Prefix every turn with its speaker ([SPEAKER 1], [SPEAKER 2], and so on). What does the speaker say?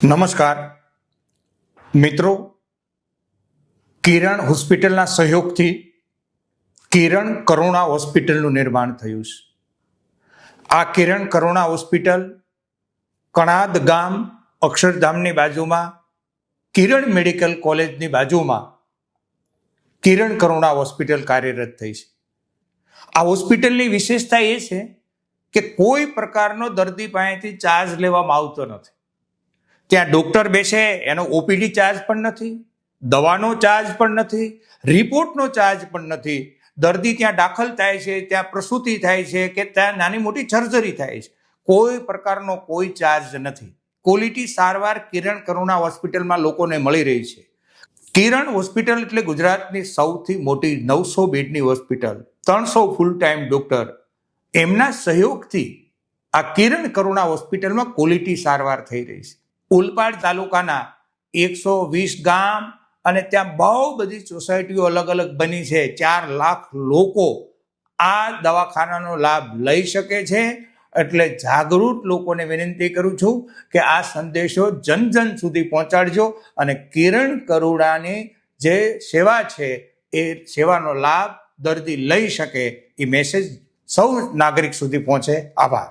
[SPEAKER 1] નમસ્કાર મિત્રો, કિરણ હોસ્પિટલના સહયોગથી કિરણ કરુણા હોસ્પિટલનું નિર્માણ થયું છે. આ કિરણ કરુણા હોસ્પિટલ કણાદ ગામ અક્ષરધામની બાજુમાં કિરણ મેડિકલ કોલેજની બાજુમાં કિરણ કરુણા હોસ્પિટલ કાર્યરત થઈ છે. આ હોસ્પિટલની વિશેષતા એ છે કે કોઈ પ્રકારનો દર્દી પાસેથી ચાર્જ લેવામાં આવતો નથી. ત્યાં ડૉક્ટર બેસે એનો ઓપીડી ચાર્જ પણ નથી, દવાનો ચાર્જ પણ નથી, રિપોર્ટનો ચાર્જ પણ નથી. દર્દી ત્યાં દાખલ થાય છે, ત્યાં પ્રસૂતિ થાય છે કે ત્યાં નાની મોટી સર્જરી થાય છે, કોઈ પ્રકારનો કોઈ ચાર્જ નથી. ક્વોલિટી સારવાર કિરણ કરુણા હોસ્પિટલમાં લોકોને મળી રહી છે. કિરણ હોસ્પિટલ એટલે ગુજરાતની સૌથી મોટી 900 બેડની હોસ્પિટલ, 300 ફૂલ ટાઈમ ડૉક્ટર. એમના સહયોગથી આ કિરણ કરુણા હોસ્પિટલમાં ક્વોલિટી સારવાર થઈ રહી છે. ઓલપાડ તાલુકાના 120 ગામ અને ત્યાં બહુ બધી સોસાયટીઓ અલગ અલગ બની છે. 4 લાખ લોકો આ દવાખાનાનો લાભ લઈ શકે છે. એટલે જાગૃત લોકોને વિનંતી કરું છું કે આ સંદેશો જન જન સુધી પહોંચાડજો અને કિરણ કરુણાની જે સેવા છે એ સેવાનો લાભ દર્દી લઈ શકે એ મેસેજ સૌ નાગરિક સુધી પહોંચે. આભાર.